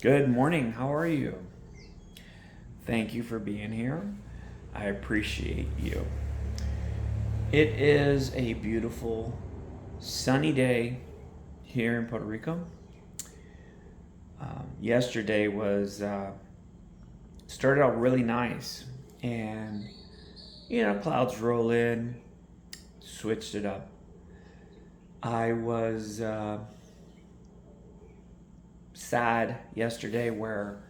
Good morning. How are you? Thank you for being here. I appreciate you. It is a beautiful, sunny day here in Puerto Rico. Yesterday was started out really nice, and clouds roll in, switched it up. I was sad yesterday where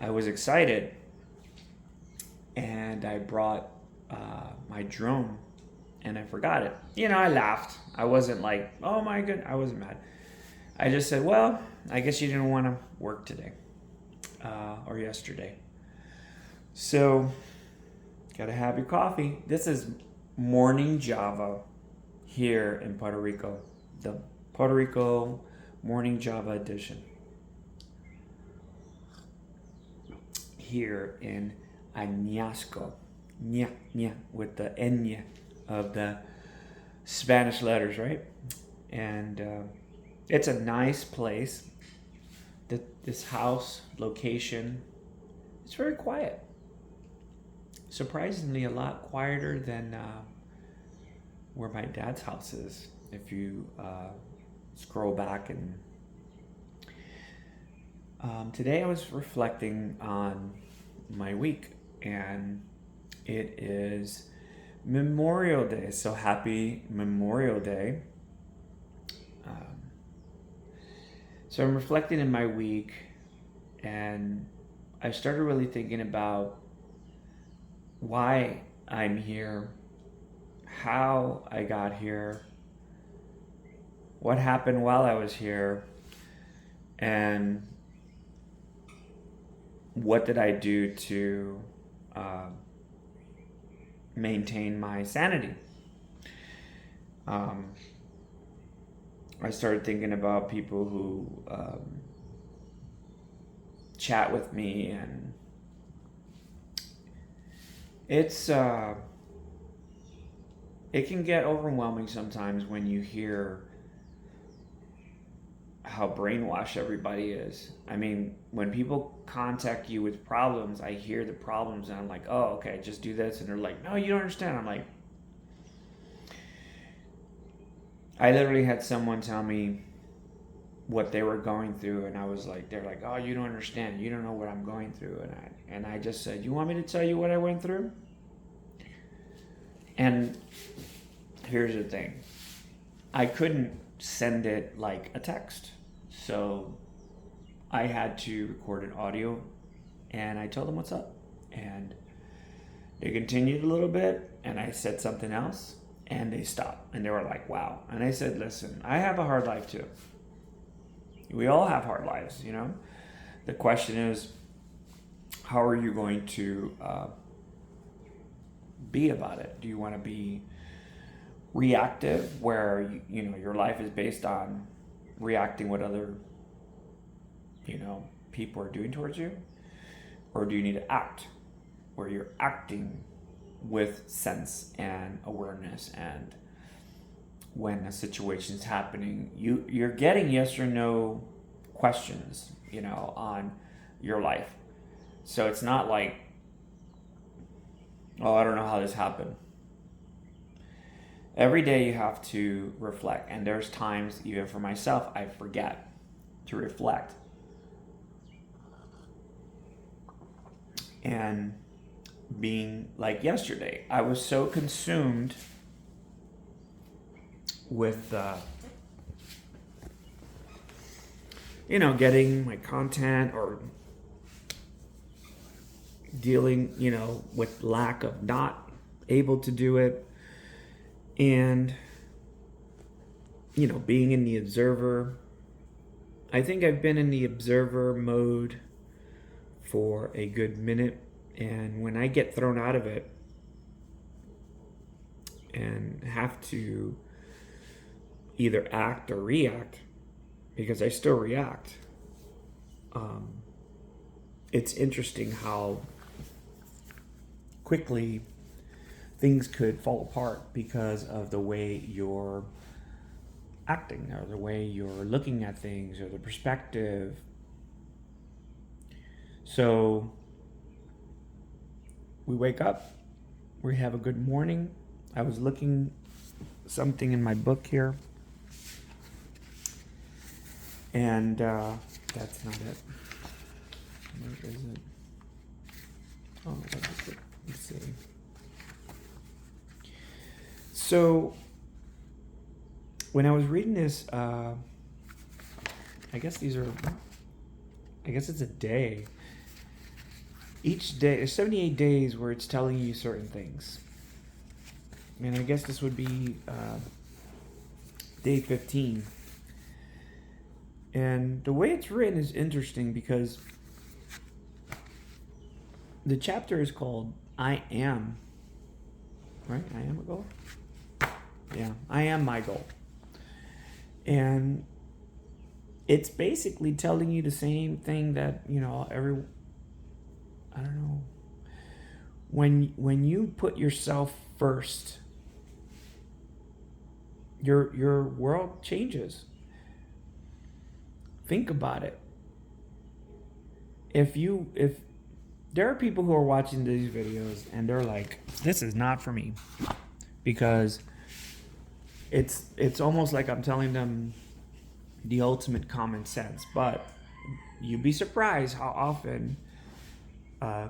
I was excited and I brought my drone and I forgot it. I laughed. I wasn't like, oh my goodness, I wasn't mad. I just said, well, I guess you didn't want to work today or yesterday. So, gotta have your coffee. This is morning Java here in Puerto Rico. The Puerto Rico morning Java edition. Here in Añasco. Nya, nya, with the ñ of the Spanish letters, right? And it's a nice place. This house location, it's very quiet. Surprisingly, a lot quieter than where my dad's house is. If you scroll back and today I was reflecting on my week, and it is Memorial Day. So happy Memorial Day. So I'm reflecting in my week, and I started really thinking about why I'm here, how I got here, what happened while I was here, and what did I do to maintain my sanity. I started thinking about people who chat with me, and it's it can get overwhelming sometimes when you hear how brainwashed everybody is. I mean, when people contact you with problems, I hear the problems and I'm like, oh, okay, just do this. And they're like, no, you don't understand. I'm like, I literally had someone tell me what they were going through, and I was like, they're like, oh, you don't understand. You don't know what I'm going through. And I just said, you want me to tell you what I went through? And here's the thing. I couldn't send it like a text. So I had to record an audio, and I told them what's up. And they continued a little bit, and I said something else, and they stopped. And they were like, wow. And I said, listen, I have a hard life too. We all have hard lives, The question is, how are you going to be about it? Do you want to be reactive, where your life is based on reacting what other people are doing towards you, or do you need to act where you're acting with sense and awareness, and when a situation's happening, you're getting yes or no questions on your life. So it's not like, oh, I don't know how this happened. Every day you have to reflect, and there's times, even for myself, I forget to reflect. And being like yesterday, I was so consumed with getting my content, or dealing with lack of not able to do it, and being in the observer. I think I've been in the observer mode for a good minute, and when I get thrown out of it and have to either act or react, because I still react, it's interesting how quickly things could fall apart because of the way you're acting, or the way you're looking at things, or the perspective. So we wake up, we have a good morning. I was looking something in my book here, and that's not it. Where is it? Oh, what is it? Let's see. So when I was reading this, I guess it's a day. Each day, there's 78 days where it's telling you certain things. And I guess this would be day 15. And the way it's written is interesting because the chapter is called I Am. Right? I am a goal? Yeah, I am my goal. And it's basically telling you the same thing that, I don't know. When you put yourself first, your world changes. Think about it. If there are people who are watching these videos and they're like, this is not for me, because it's almost like I'm telling them the ultimate common sense. But you'd be surprised how often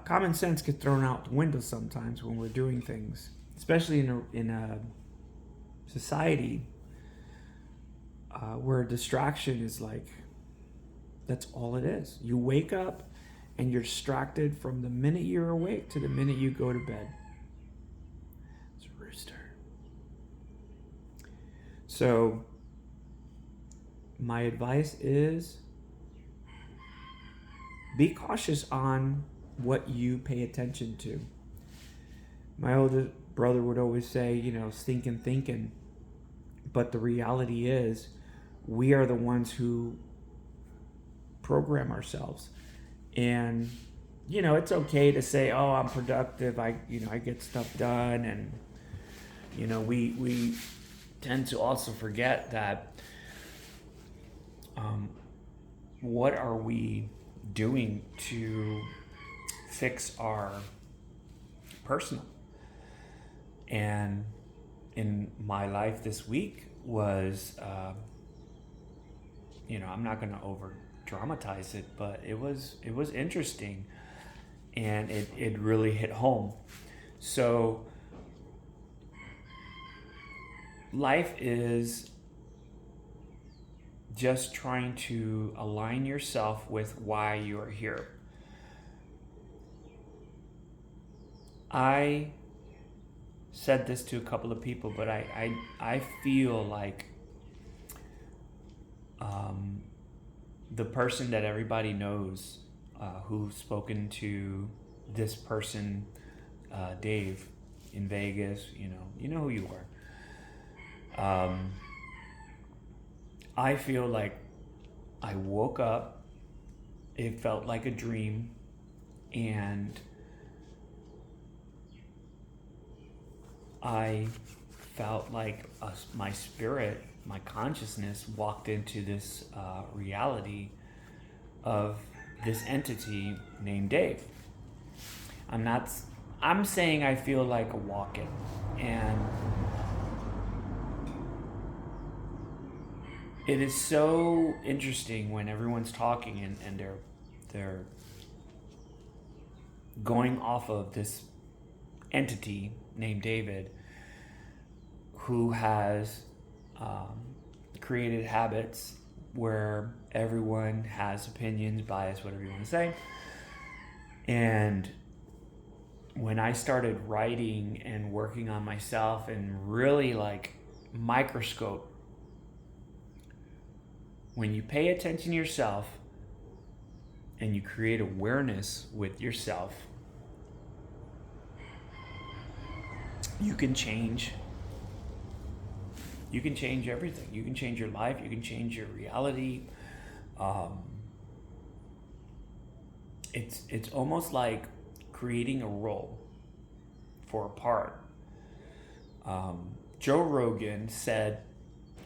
common sense gets thrown out the window sometimes when we're doing things, especially in a society where distraction is like, that's all it is. You wake up and you're distracted from the minute you're awake to the minute you go to bed. It's a rooster. So my advice is be cautious on what you pay attention to. My older brother would always say, stinking thinking. But the reality is, we are the ones who program ourselves. And, it's okay to say, oh, I'm productive. I get stuff done. And, we tend to also forget that what are we doing to fix our personal? And in my life this week was, I'm not going to over dramatize it, but it was interesting, and it really hit home. So life is just trying to align yourself with why you're here. I said this to a couple of people, but I feel like the person that everybody knows who's spoken to this person, Dave, in Vegas, you know who you are. I feel like I woke up, it felt like a dream, and I felt like my spirit, my consciousness walked into this reality of this entity named Dave. I'm saying I feel like a walk-in, and it is so interesting when everyone's talking and they're going off of this entity named David, who has created habits where everyone has opinions, bias, whatever you want to say. And when I started writing and working on myself and really like microscope, when you pay attention to yourself and you create awareness with yourself, you can change everything. You can change your life. You can change your reality. It's almost like creating a role for a part. Joe Rogan said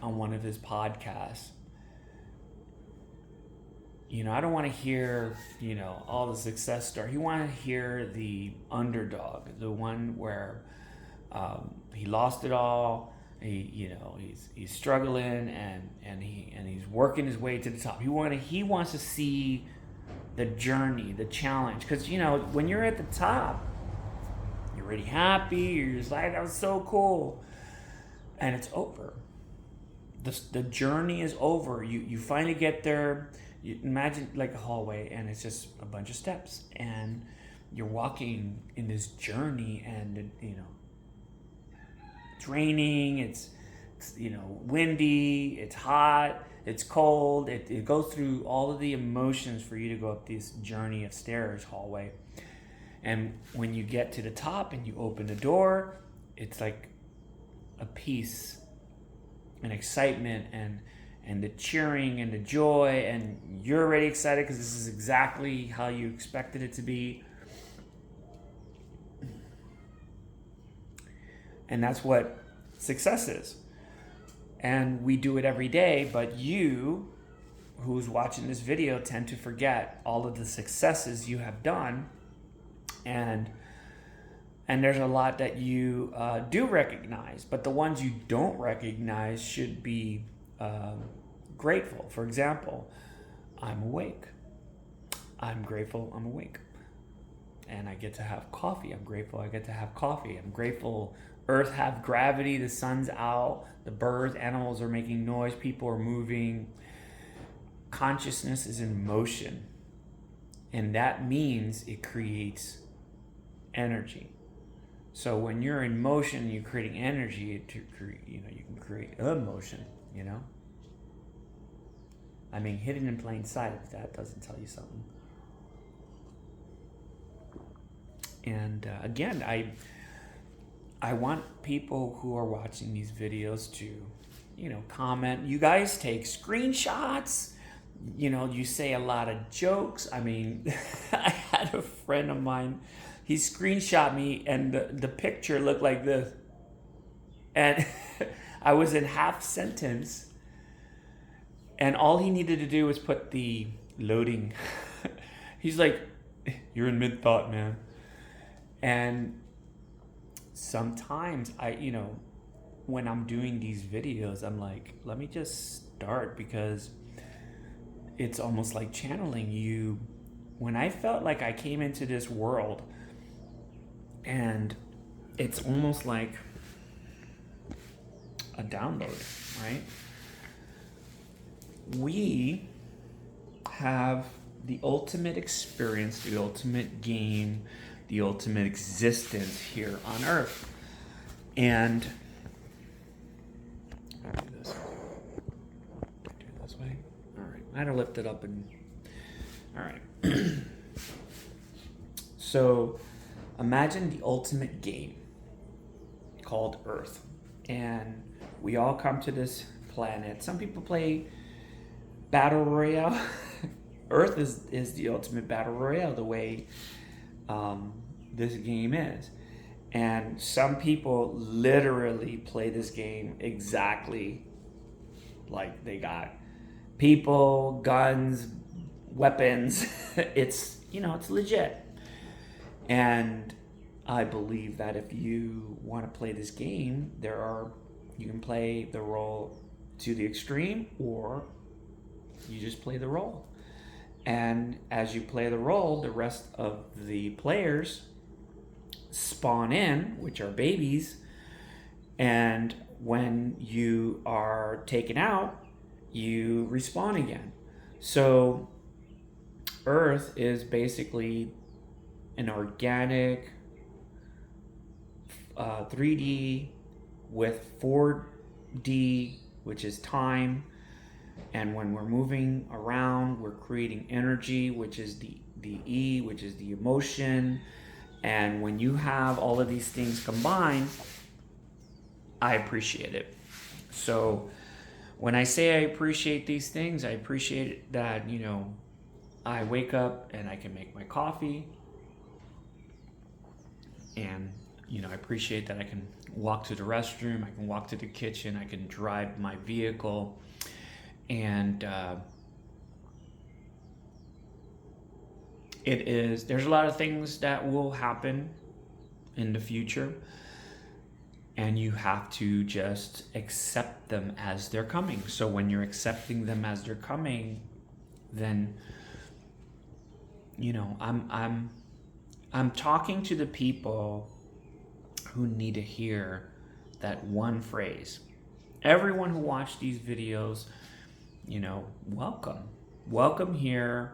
on one of his podcasts, I don't want to hear, all the success story. You want to hear the underdog, the one where he lost it all. He's struggling and he's working his way to the top. He wants to see the journey, the challenge, because when you're at the top, you're really happy. You're just like, that was so cool, and it's over. The journey is over. You finally get there. You imagine like a hallway, and it's just a bunch of steps, and you're walking in this journey, and it's raining, it's windy, it's hot, it's cold. It goes through all of the emotions for you to go up this journey of stairs, hallway. And when you get to the top and you open the door, it's like a peace and excitement and the cheering and the joy, and you're already excited because this is exactly how you expected it to be. And that's what success is. And we do it every day, but you, who's watching this video, tend to forget all of the successes you have done. And there's a lot that you do recognize, but the ones you don't recognize should be grateful. For example, I'm awake. I'm grateful I'm awake. And I get to have coffee. I'm grateful I get to have coffee. I'm grateful Earth have gravity, the sun's out, the birds, animals are making noise, people are moving. Consciousness is in motion. And that means it creates energy. So when you're in motion, you're creating energy you can create emotion, I mean, hidden in plain sight, if that doesn't tell you something. And again, I want people who are watching these videos to, comment. You guys take screenshots. You say a lot of jokes. I mean, I had a friend of mine, he screenshot me and the picture looked like this. And I was in half sentence. And all he needed to do was put the loading. He's like, you're in mid-thought, man. And sometimes when I'm doing these videos, I'm like, let me just start, because it's almost like channeling you. When I felt like I came into this world, and it's almost like a download, right? We have the ultimate experience, the ultimate game, the ultimate existence here on Earth. And I'll do this. Do it this way. All right. I had to lift it up and. All right. So, imagine the ultimate game called Earth, and we all come to this planet. Some people play Battle Royale. Earth is the ultimate Battle Royale, the way this game is. And some people literally play this game exactly like they got people, guns, weapons. It's legit. And I believe that if you want to play this game, you can play the role to the extreme, or you just play the role. And as you play the role, the rest of the players spawn in, which are babies, and when you are taken out, you respawn again. So Earth is basically an organic 3D with 4D, which is time. And when we're moving around, we're creating energy, which is the E, which is the emotion. And when you have all of these things combined, I appreciate it. So when I say I appreciate these things, I appreciate that, I wake up and I can make my coffee. And, I appreciate that I can walk to the restroom, I can walk to the kitchen, I can drive my vehicle. And there's a lot of things that will happen in the future, and you have to just accept them as they're coming. So when you're accepting them as they're coming, then, you know, I'm talking to the people who need to hear that one phrase. Everyone who watched these videos, you know, welcome here.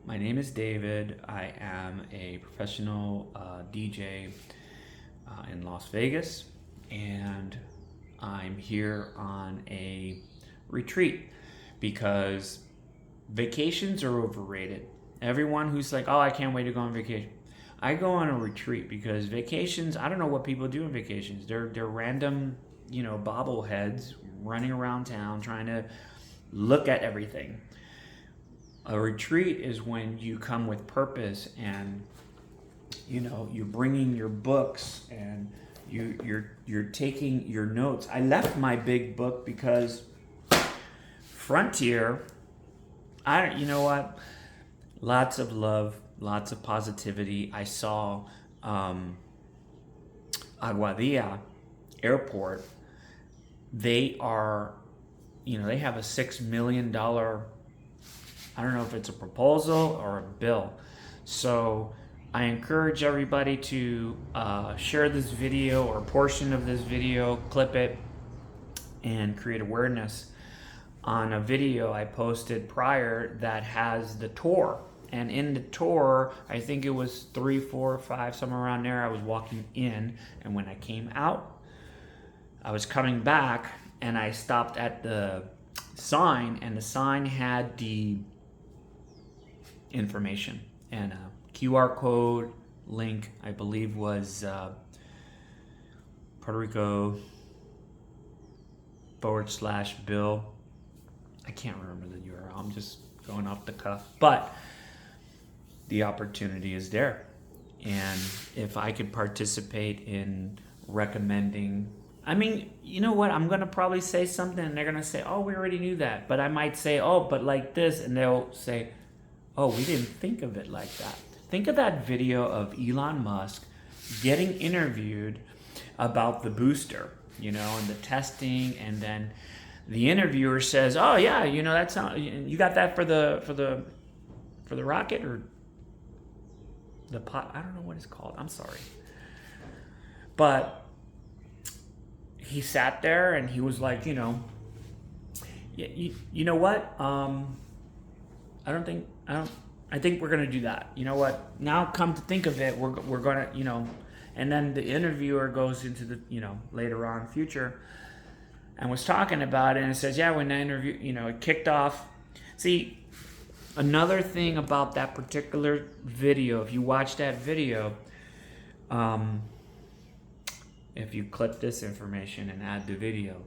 My name is David. I am a professional DJ in Las Vegas, and I'm here on a retreat because vacations are overrated. Everyone who's like, oh, I can't wait to go on vacation. I go on a retreat because vacations, I don't know what people do on vacations. They're random, you know, bobbleheads running around town trying to look at everything. A retreat is when you come with purpose, and, you know, you're bringing your books and you're taking your notes. I left my big book because Frontier, you know what? Lots of love, lots of positivity. I saw Aguadilla Airport. They are, you know, they have a $6 million, I don't know if it's a proposal or a bill. So I encourage everybody to share this video or a portion of this video, clip it, and create awareness on a video I posted prior that has the tour. And in the tour, I think it was 3, 4, 5, somewhere around there, I was walking in, and when I came out, I was coming back, and I stopped at the sign, and the sign had the information, and a QR code link, I believe, was Puerto Rico /bill. I can't remember the URL. I'm just going off the cuff, but the opportunity is there. And if I could participate in recommending, I mean, you know what? I'm going to probably say something and they're going to say, oh, we already knew that. But I might say, oh, but like this. And they'll say, oh, we didn't think of it like that. Think of that video of Elon Musk getting interviewed about the booster, you know, and the testing. And then the interviewer says, oh, yeah, you know, that's not, you got that for the rocket or the pot. I don't know what it's called. I'm sorry. But he sat there and he was like, you know, you know what? I think we're going to do that. You know what? Now come to think of it, we're going to, you know, and then the interviewer goes into the, you know, later on future and was talking about it and it says, yeah, when the interview, you know, it kicked off. See, another thing about that particular video, if you watch that video, if you clip this information and add the video,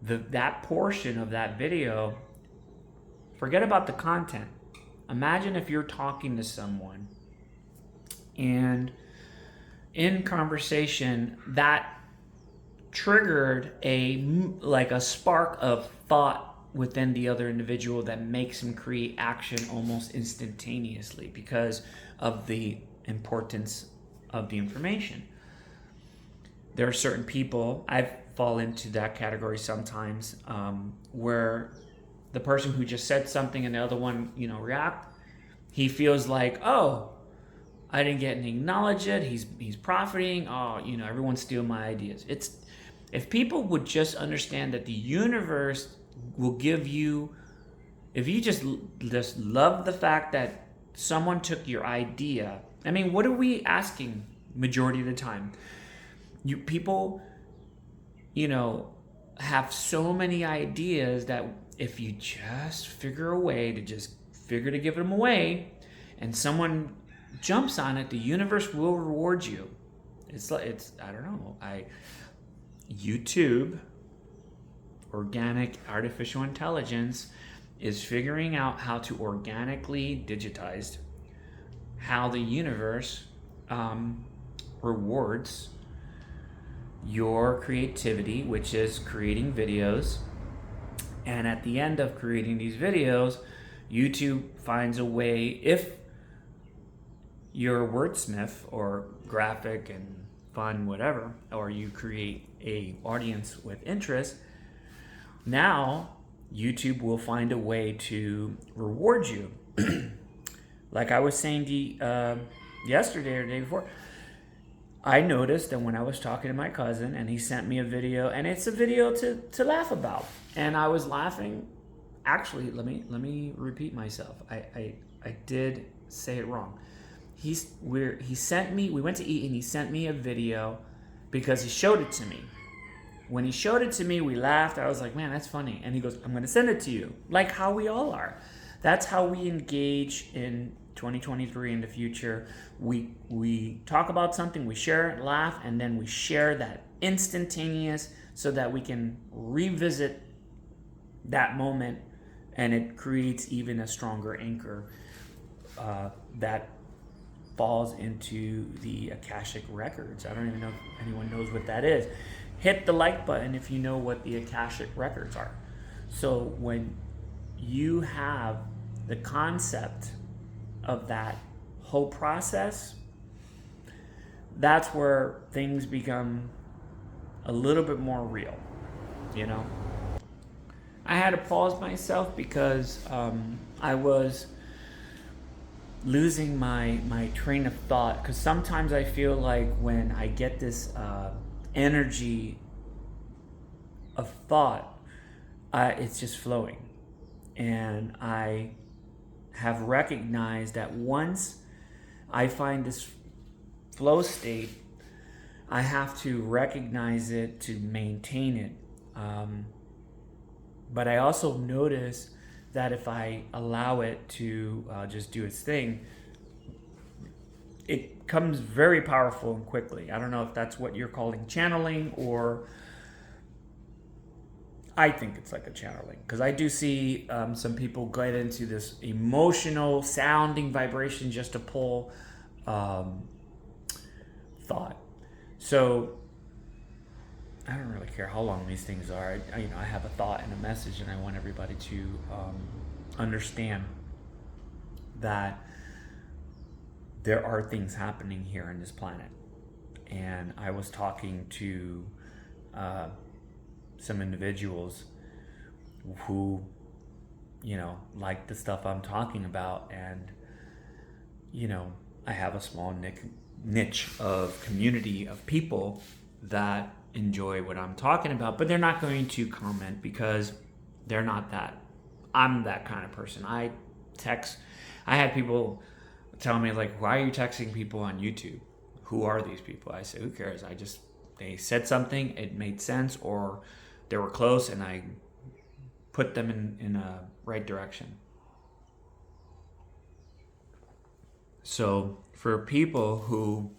that portion of that video, forget about the content. Imagine if you're talking to someone and in conversation that triggered a spark of thought within the other individual that makes him create action almost instantaneously because of the importance of the information. There are certain people, I fall into that category sometimes, where the person who just said something and the other one, you know, react, he feels like, oh, I didn't get any acknowledge it. He's profiting. Oh, you know, everyone's stealing my ideas. If people would just understand that the universe will give you, if you just love the fact that someone took your idea. I mean, what are we asking majority of the time? People, you know, have so many ideas that if you just figure a way to give them away and someone jumps on it, the universe will reward you. It's I don't know. YouTube, organic artificial intelligence, is figuring out how to organically digitize how the universe rewards your creativity, which is creating videos. And at the end of creating these videos, YouTube finds a way, if you're a wordsmith or graphic and fun, whatever, or you create a audience with interest, now YouTube will find a way to reward you. Like I was saying to you, yesterday or the day before, I noticed that when I was talking to my cousin and he sent me a video, and it's a video to laugh about, and I was laughing. Actually, let me repeat myself. I did say it wrong. He sent me. We went to eat, and he sent me a video because he showed it to me. When he showed it to me, we laughed. I was like, man, that's funny. And he goes, I'm going to send it to you, like how we all are. That's how we engage in 2023 in the future. We talk about something, we share it, laugh, and then we share that instantaneous so that we can revisit that moment, and it creates even a stronger anchor that falls into the Akashic Records. I don't even know if anyone knows what that is. Hit the like button if you know what the Akashic Records are. So when you have the concept of that whole process, that's where things become a little bit more real, you know? I had to pause myself because I was losing my train of thought, because sometimes I feel like when I get this energy of thought, it's just flowing. And I have recognized that once I find this flow state, I have to recognize it to maintain it. But I also notice that if I allow it to just do its thing, it comes very powerful and quickly. I don't know if that's what you're calling channeling, or I think it's like a channeling, because I do see some people get into this emotional sounding vibration just to pull thought. So I don't really care how long these things are. I have a thought and a message, and I want everybody to understand that there are things happening here on this planet. And I was talking to some individuals who, like the stuff I'm talking about, and I have a small niche of community of people that enjoy what I'm talking about, but they're not going to comment because they're not that. I'm that kind of person. I had people tell me, like, why are you texting people on YouTube? Who are these people? I say, who cares? They said something, it made sense, or they were close, and I put them in a right direction. So for people who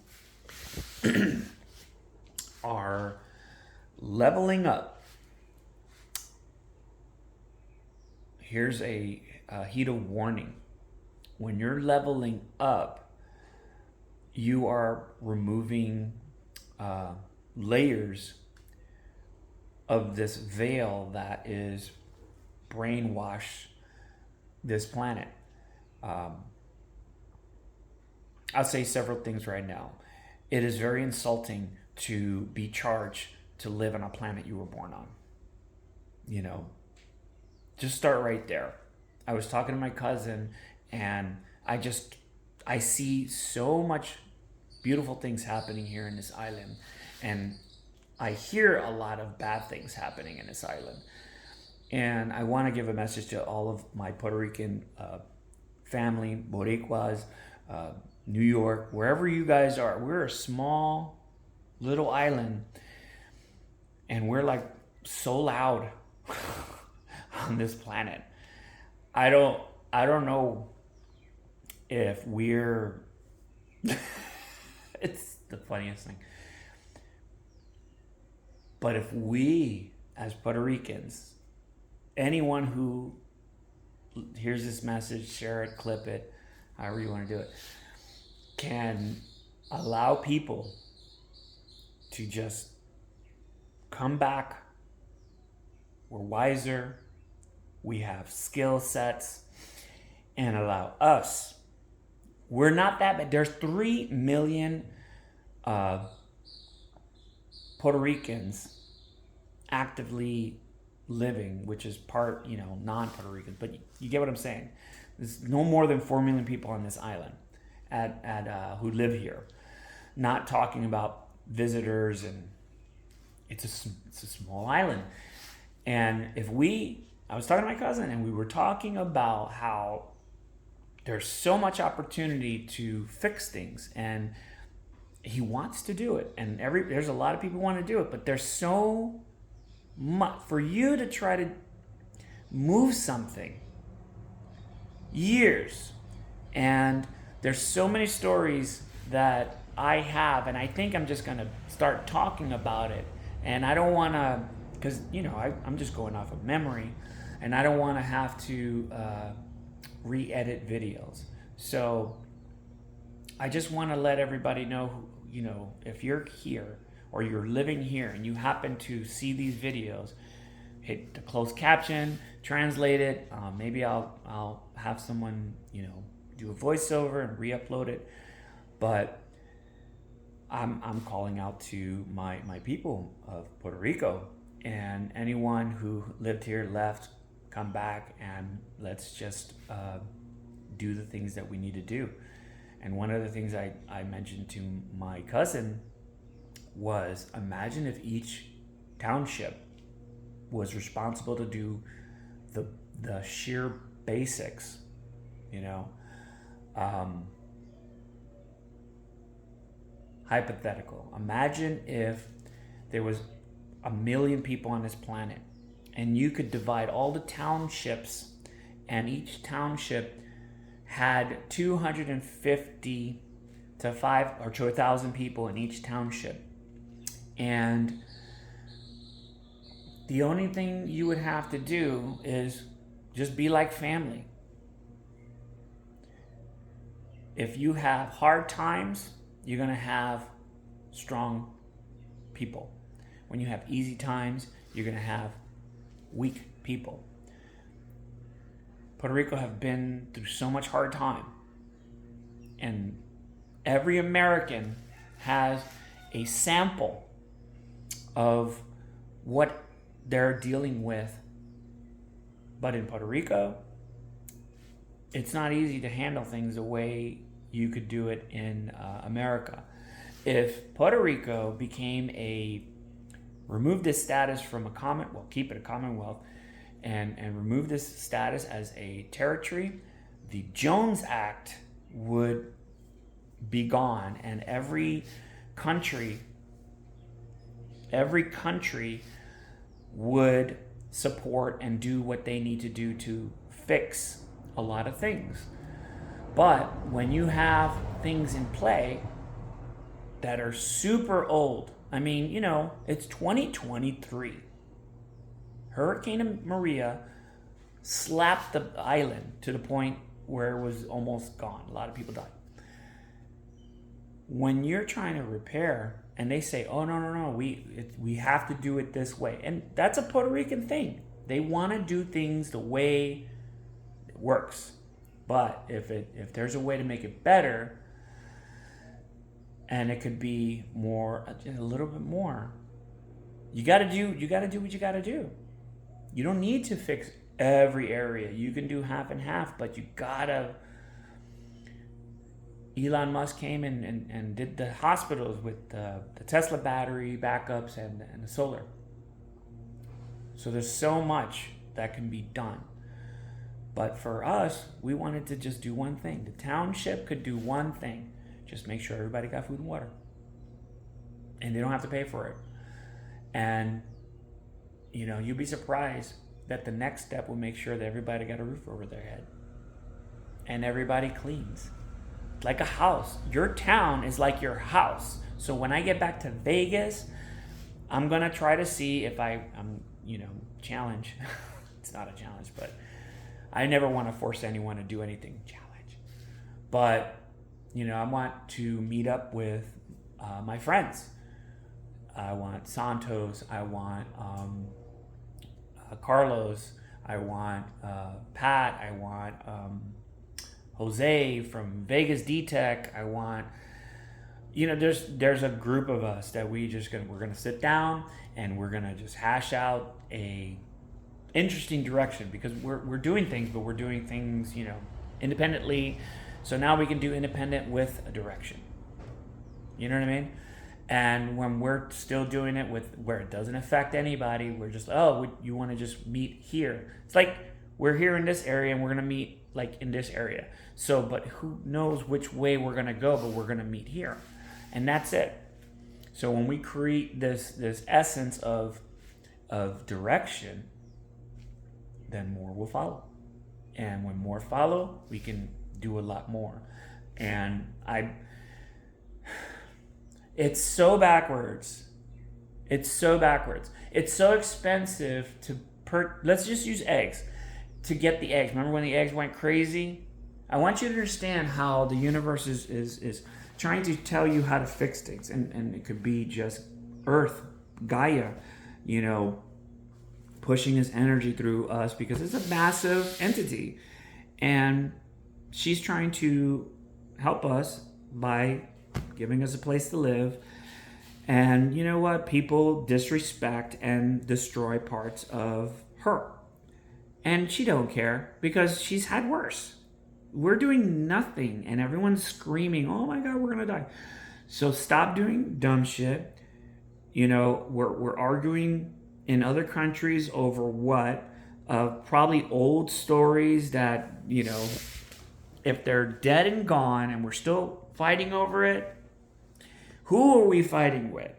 are leveling up, here's a heed of warning. When you're leveling up, you are removing layers of this veil that is brainwash this planet. I'll say several things right now. It is very insulting to be charged to live on a planet you were born on. Just start right there. I was talking to my cousin, and I see so much beautiful things happening here in this island, and I hear a lot of bad things happening in this island. And I want to give a message to all of my Puerto Rican family, Boricuas, New York, wherever you guys are. We're a small little island, and we're like so loud on this planet. I don't know if we're it's the funniest thing. But if we, as Puerto Ricans, anyone who hears this message, share it, clip it, however you want to do it, can allow people to just come back. We're wiser, we have skill sets, and allow us We're not that bad. There's 3 million Puerto Ricans actively living, which is part, non-Puerto Ricans, but you get what I'm saying. There's no more than 4 million people on this island who live here. Not talking about visitors, and it's a small island. And I was talking to my cousin, and we were talking about how there's so much opportunity to fix things, and he wants to do it, and there's a lot of people who want to do it, but there's so much for you to try to move something, years. And there's so many stories that I have, and I think I'm just gonna start talking about it. And I don't want to, because I'm just going off of memory, and I don't want to have to re-edit videos. So I just want to let everybody know, if you're here or you're living here and you happen to see these videos, hit the closed caption, translate it. Maybe I'll have someone, do a voiceover and re-upload it. But I'm calling out to my people of Puerto Rico, and anyone who lived here, left, come back, and let's just do the things that we need to do. And one of the things I mentioned to my cousin was, imagine if each township was responsible to do the sheer basics, hypothetical. Imagine if there was 1 million people on this planet, and you could divide all the townships, and each township had 250 to 1,000 people in each township. And the only thing you would have to do is just be like family. If you have hard times, you're going to have strong people. When you have easy times, you're going to have weak people. Puerto Rico have been through so much hard time, and every American has a sample of what they're dealing with. But in Puerto Rico, it's not easy to handle things the way you could do it in America. If Puerto Rico became remove this status from keep it a commonwealth, and remove this status as a territory, the Jones Act would be gone, and every country would support and do what they need to do to fix a lot of things. But when you have things in play that are super old, it's 2023. Hurricane Maria slapped the island to the point where it was almost gone. A lot of people died. When you're trying to repair, and they say, "Oh no, we have to do it this way," and that's a Puerto Rican thing. They want to do things the way it works. But if there's a way to make it better, and it could be more, a little bit more, you got to do what you got to do. You don't need to fix every area. You can do half and half, but you gotta. Elon Musk came and did the hospitals with the Tesla battery backups and the solar. So there's so much that can be done. But for us, we wanted to just do one thing. The township could do one thing. Just make sure everybody got food and water. And they don't have to pay for it. And, you'd be surprised that the next step will make sure that everybody got a roof over their head. And everybody cleans. Like a house. Your town is like your house. So when I get back to Vegas, I'm going to try to see if I'm challenge. It's not a challenge, but I never want to force anyone to do anything challenge. But, I want to meet up with my friends. I want Santos. I want Carlos. I want Pat. I want Jose from Vegas D-Tech. I want, there's a group of us that we're gonna sit down and we're gonna just hash out a interesting direction, because we're doing things, but we're doing things, independently. So now we can do independent with a direction. You know what I mean? And when we're still doing it with where it doesn't affect anybody, we're just, you want to just meet here. It's like we're here in this area and we're going to meet like in this area. So, but who knows which way we're going to go, but we're going to meet here. And that's it. So when we create this essence of direction, then more will follow. And when more follow, we can do a lot more. And it's so backwards. It's so backwards. It's so expensive let's just use eggs. To get the eggs. Remember when the eggs went crazy? I want you to understand how the universe is trying to tell you how to fix things. And it could be just Earth, Gaia, pushing this energy through us, because it's a massive entity. And she's trying to help us by giving us a place to live. And you know what? People disrespect and destroy parts of her. And she don't care, because she's had worse. We're doing nothing and everyone's screaming, oh my God, we're going to die. So stop doing dumb shit. We're arguing in other countries over what? Probably old stories that, if they're dead and gone and we're still fighting over it, who are we fighting with?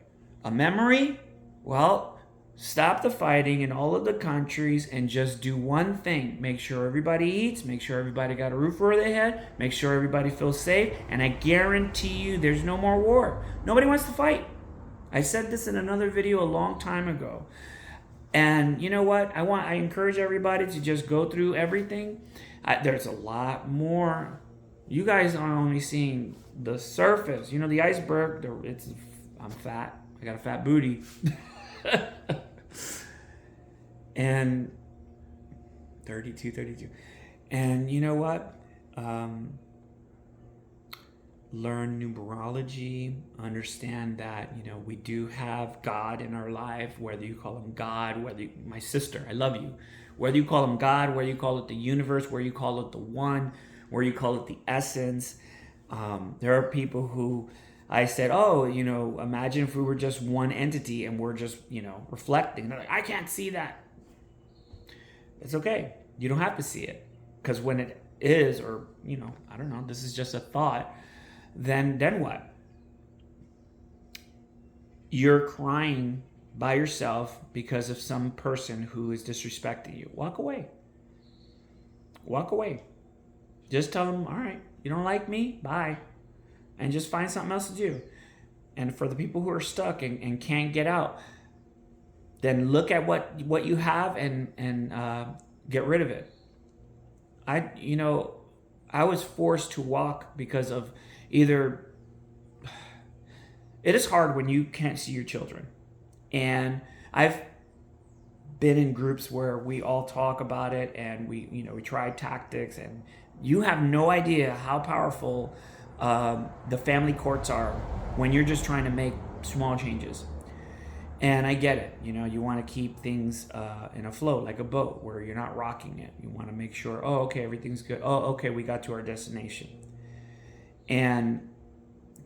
A memory? Well, stop the fighting in all of the countries and just do one thing. Make sure everybody eats, make sure everybody got a roof over their head, make sure everybody feels safe, and I guarantee you there's no more war. Nobody wants to fight. I said this in another video a long time ago. And you know what? I encourage everybody to just go through everything. There's a lot more. You guys are only seeing the surface. The iceberg, I'm fat. I got a fat booty. And 32. And you know what? Learn numerology, understand that, we do have God in our life, whether you call him God, my sister, I love you. Whether you call him God, whether you call it the universe, whether you call it the one, whether you call it the essence. There are people who I said, imagine if we were just one entity and we're just, reflecting. They're like, I can't see that. It's okay. You don't have to see it. Because when it is, or, I don't know, this is just a thought, then what? You're crying by yourself because of some person who is disrespecting you. Walk away. Walk away. Just tell them, all right, you don't like me? Bye. And just find something else to do. And for the people who are stuck and can't get out, then look at what you have and get rid of it. I was forced to walk because of either. It is hard when you can't see your children. And I've been in groups where we all talk about it and we try tactics, and you have no idea how powerful the family courts are when you're just trying to make small changes. And I get it. You want to keep things in a flow, like a boat where you're not rocking it. You want to make sure, okay, everything's good. Okay, we got to our destination.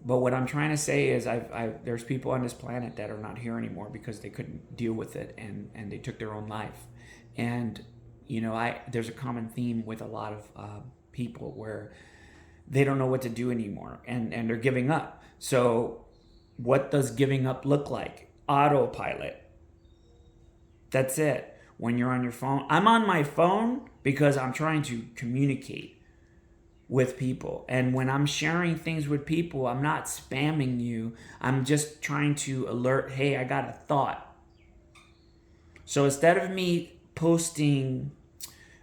But what I'm trying to say is there's people on this planet that are not here anymore because they couldn't deal with it and they took their own life. And, there's a common theme with a lot of people where they don't know what to do anymore and they're giving up. So what does giving up look like? Autopilot. That's it. When you're on your phone, I'm on my phone because I'm trying to communicate with people. And when I'm sharing things with people, I'm not spamming you. I'm just trying to alert, hey, I got a thought. So instead of me posting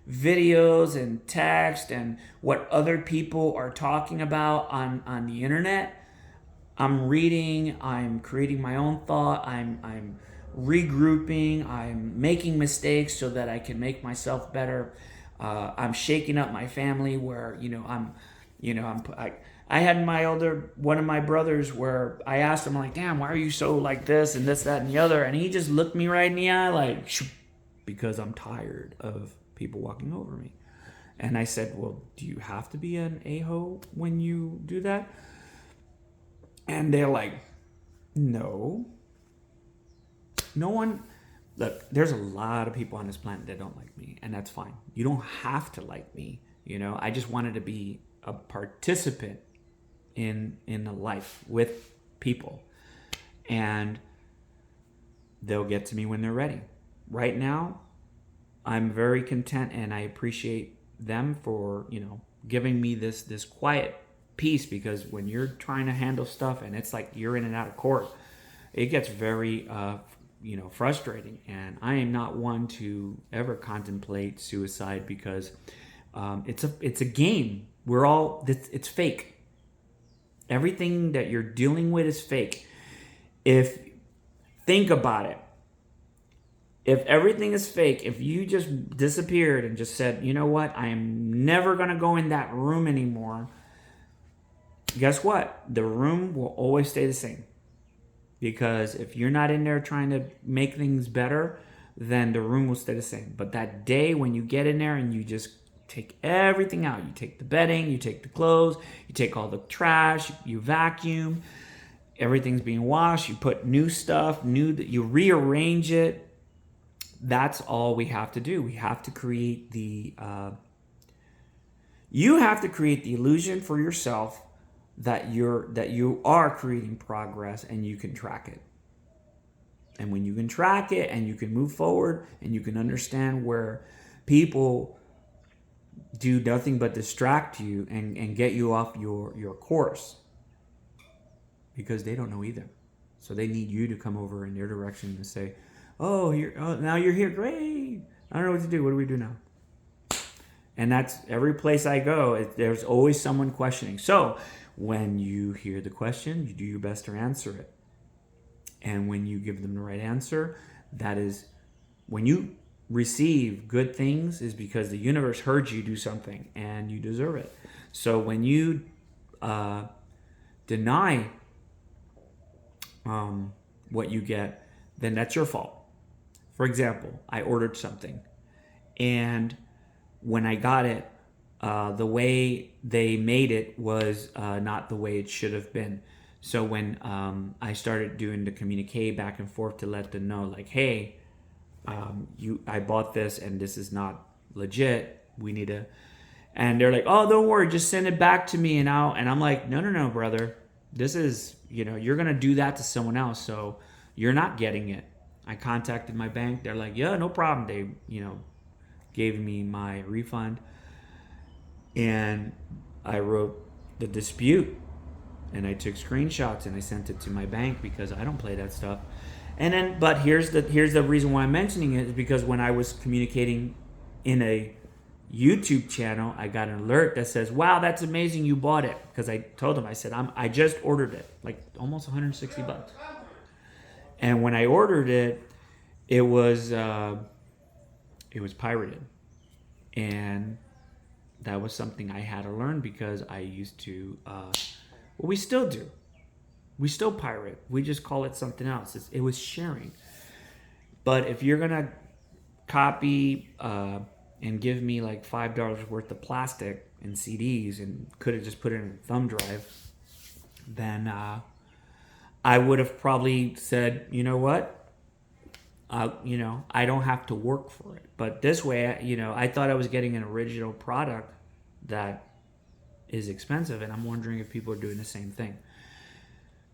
videos and text and what other people are talking about on the internet, I'm reading, I'm creating my own thought, I'm regrouping, I'm making mistakes so that I can make myself better. I'm shaking up my family where, I had one of my brothers where I asked him, like, damn, why are you so like this and this, that, and the other? And he just looked me right in the eye like, because I'm tired of people walking over me. And I said, well, do you have to be an a-hole when you do that? And they're like, no. No one, look, there's a lot of people on this planet that don't like me, and that's fine. You don't have to like me. I just wanted to be a participant in a life with people, and they'll get to me when they're ready. Right now, I'm very content, and I appreciate them for giving me this quiet peace, because when you're trying to handle stuff and it's like you're in and out of court, it gets very frustrating. And I am not one to ever contemplate suicide, because it's a game. It's fake. Everything that you're dealing with is fake. Think about it. If everything is fake, if you just disappeared and just said, you know what, I am never going to go in that room anymore, guess what? The room will always stay the same. Because if you're not in there trying to make things better, then the room will stay the same. But that day when you get in there and you just take everything out, you take the bedding, you take the clothes, you take all the trash, you vacuum, everything's being washed, you put new stuff, you rearrange it. That's all we have to do. We have to create you have to create the illusion for yourself that you are creating progress, and you can track it. And when you can track it and you can move forward and you can understand where people do nothing but distract you and get you off your course, because they don't know either. So they need you to come over in their direction and say, oh, now you're here. Great. I don't know what to do. What do we do now? And that's every place I go. There's always someone questioning. So when you hear the question, you do your best to answer it. And when you give them the right answer, that is when you receive good things, is because the universe heard you do something and you deserve it. So when you deny what you get, then that's your fault. For example, I ordered something, and when I got it, the way they made it was not the way it should have been. So when I started doing the communique back and forth to let them know, like, hey, I bought this and this is not legit. We need to, and they're like, oh, don't worry, just send it back to me and I'm like, no, brother, this is, you're gonna do that to someone else, so you're not getting it. I contacted my bank. They're like, yeah, no problem. They, gave me my refund, and I wrote the dispute, and I took screenshots and I sent it to my bank, because I don't play that stuff. And then, but here's the reason why I'm mentioning it, is because when I was communicating in a YouTube channel, I got an alert that says, wow, that's amazing, you bought it. Because I told them, I said, I just ordered it, like almost $160. And when I ordered it, it was pirated. And that was something I had to learn, because I used to, we still do. We still pirate. We just call it something else. It was sharing. But if you're going to copy and give me like $5 worth of plastic and CDs, and could have just put it in a thumb drive, then I would have probably said, you know what? I don't have to work for it. But this way, I thought I was getting an original product that is expensive, and I'm wondering if people are doing the same thing.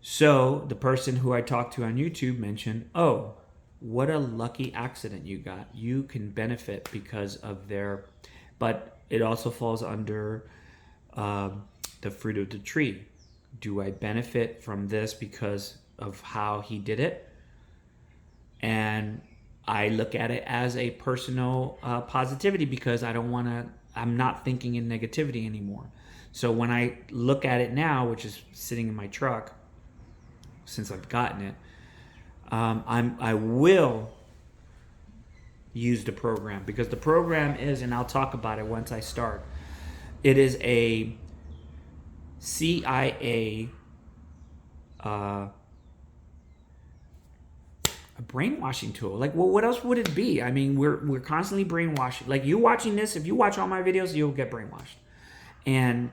So the person who I talked to on YouTube mentioned, oh, what a lucky accident you got. You can benefit because of but it also falls under the fruit of the tree. Do I benefit from this because of how he did it? And I look at it as a personal positivity, because I'm not thinking in negativity anymore. So when I look at it now, which is sitting in my truck since I've gotten it, I will use the program, because the program is, and I'll talk about it once I start, it is a CIA a brainwashing tool. Like, well, what else would it be? I mean, we're constantly brainwashing. Like, you watching this, if you watch all my videos, you'll get brainwashed. And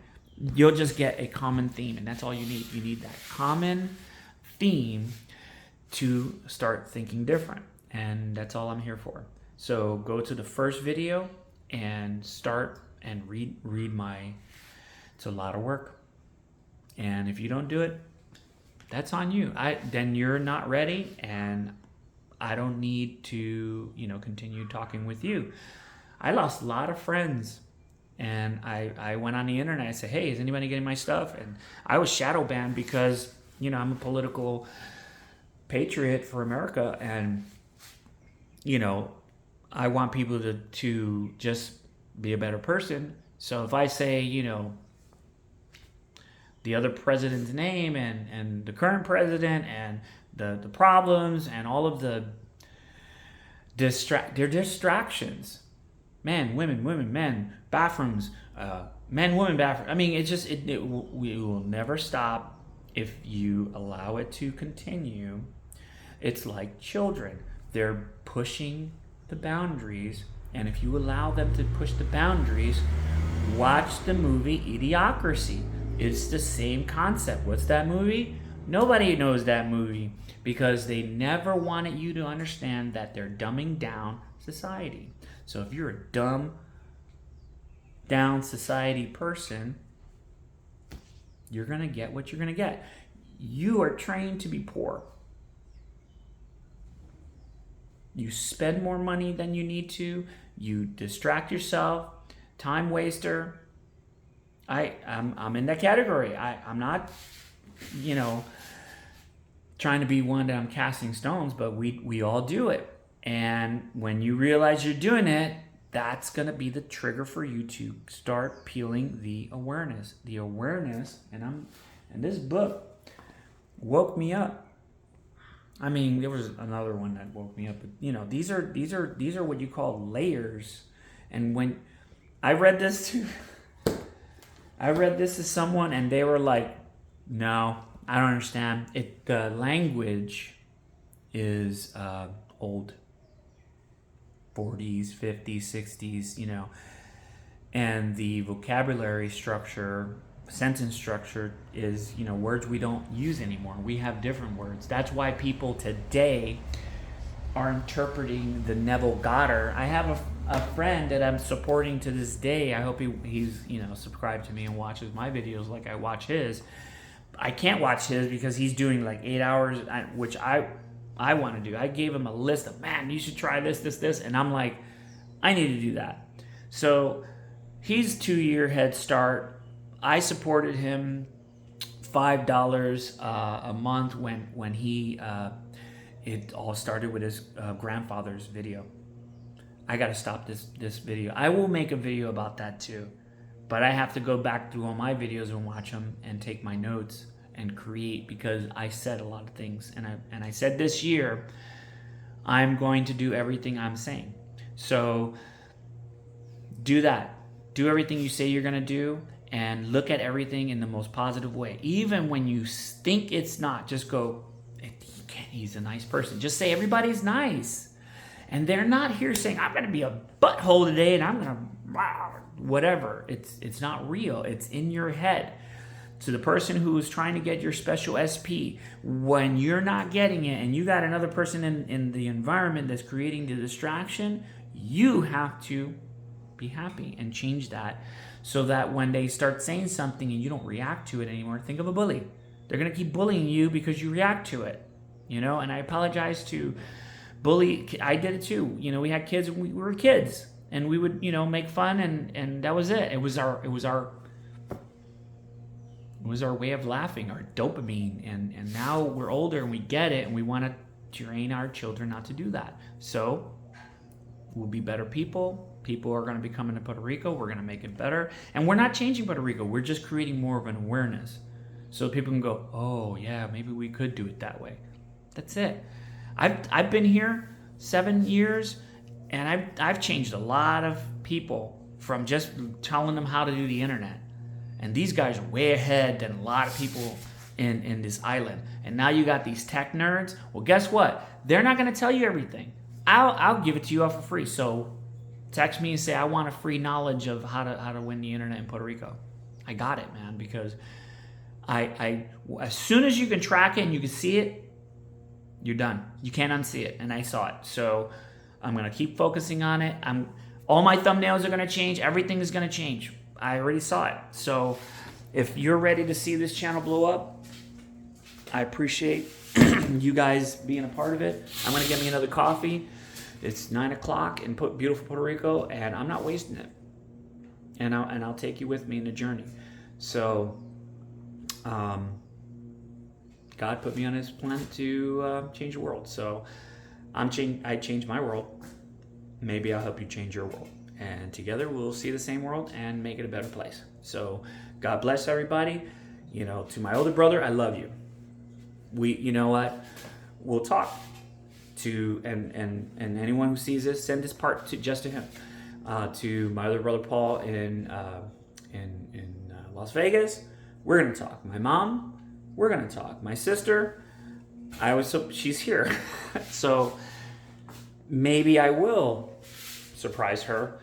you'll just get a common theme, and that's all you need. You need that common theme to start thinking different. And that's all I'm here for. So go to the first video and start and read it's a lot of work. And if you don't do it, that's on you. Then you're not ready, and I don't need to, continue talking with you. I lost a lot of friends, and I went on the internet. I said, hey, is anybody getting my stuff? And I was shadow banned because, I'm a political patriot for America, and, I want people to just be a better person. So if I say, the other president's name and the current president and the problems and all of the distractions, men, women, men, bathrooms, men, women, bathroom. I mean, we will never stop if you allow it to continue. It's like children. They're pushing the boundaries, and if you allow them to push the boundaries, watch the movie Idiocracy. It's the same concept. What's that movie? Nobody knows that movie because they never wanted you to understand that they're dumbing down society. So if you're a dumb down society person, you're going to get what you're going to get. You are trained to be poor. You spend more money than you need to. You distract yourself. Time waster. I'm in that category. I'm not, trying to be one that I'm casting stones, but we all do it. And when you realize you're doing it, that's going to be the trigger for you to start peeling the awareness. The awareness, and this book woke me up. I mean, there was another one that woke me up, but these are what you call layers. And when I read this to someone, and they were like, no, I don't understand. The language is old. 40s, 50s, 60s, and the vocabulary structure, sentence structure is, words we don't use anymore. We have different words. That's why people today are interpreting the Neville Goddard. I have a friend that I'm supporting to this day. I hope he's subscribed to me and watches my videos like I watch his. I can't watch his because he's doing like 8 hours, which I want to do. I gave him a list of, man, you should try this, and I'm like, I need to do that. So he's 2-year head start. I supported him $5 a month when he it all started with his grandfather's video. I got to stop this video. I will make a video about that too, but I have to go back through all my videos and watch them and take my notes and create, because I said a lot of things, and I said this year I'm going to do everything I'm saying. So do that. Do everything you say you're going to do, and look at everything in the most positive way. Even when you think it's not, just go, he's a nice person. Just say everybody's nice. And they're not here saying, I'm going to be a butthole today and I'm going to, whatever. It's not real. It's in your head. So the person who is trying to get your special SP, when you're not getting it and you got another person in the environment that's creating the distraction, you have to be happy and change that, so that when they start saying something and you don't react to it anymore, think of a bully. They're going to keep bullying you because you react to it, and I apologize to bully. I did it too. We had kids, we were kids, and we would, make fun, and that was it. It was our way of laughing, our dopamine, and now we're older and we get it, and we want to train our children not to do that. So we'll be better people. People are going to be coming to Puerto Rico. We're going to make it better. And we're not changing Puerto Rico. We're just creating more of an awareness. So people can go, oh, yeah, maybe we could do it that way. That's it. I've been here 7 years, And I've changed a lot of people from just telling them how to do the internet. And these guys are way ahead than a lot of people in this island. And now you got these tech nerds. Well, guess what? They're not going to tell you everything. I'll give it to you all for free. So text me and say, I want a free knowledge of how to win the internet in Puerto Rico. I got it, man, because I as soon as you can track it and you can see it, you're done. You can't unsee it, and I saw it. So I'm gonna keep focusing on it. All my thumbnails are gonna change. Everything is gonna change. I already saw it. So if you're ready to see this channel blow up, I appreciate you guys being a part of it. I'm gonna get me another coffee. It's 9 o'clock in beautiful Puerto Rico, and I'm not wasting it. And I'll take you with me in the journey. So, God put me on His planet to change the world. So, I changed my world. Maybe I'll help you change your world, and together we'll see the same world and make it a better place. So, God bless everybody. You know, to my older brother, I love you. You know what? We'll talk. And anyone who sees this, send this part just to him. To my other brother Paul in Las Vegas, we're gonna talk. My mom, we're gonna talk. My sister, she's here, so maybe I will surprise her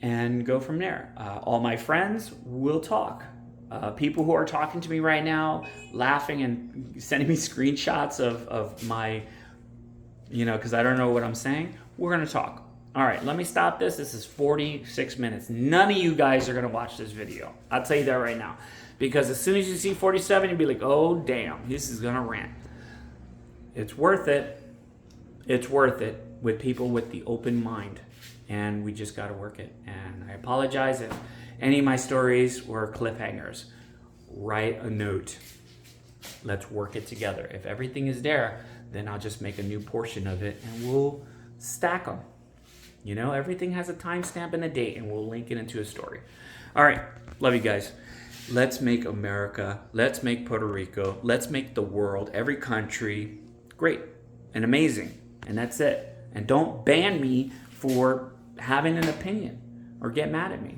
and go from there. All my friends will talk. People who are talking to me right now, laughing and sending me screenshots of my, because I don't know what I'm saying. We're gonna talk. All right, let me stop this. This is 46 minutes. None of you guys are going to watch this video. I'll tell you that right now. Because as soon as you see 47, you'll be like, oh, damn, this is going to rant. It's worth it. It's worth it with people with the open mind. And we just got to work it. And I apologize if any of my stories were cliffhangers. Write a note. Let's work it together. If everything is there, then I'll just make a new portion of it and we'll stack them. Everything has a timestamp and a date, and we'll link it into a story. All right. Love you guys. Let's make America. Let's make Puerto Rico. Let's make the world, every country, great and amazing. And that's it. And don't ban me for having an opinion or get mad at me.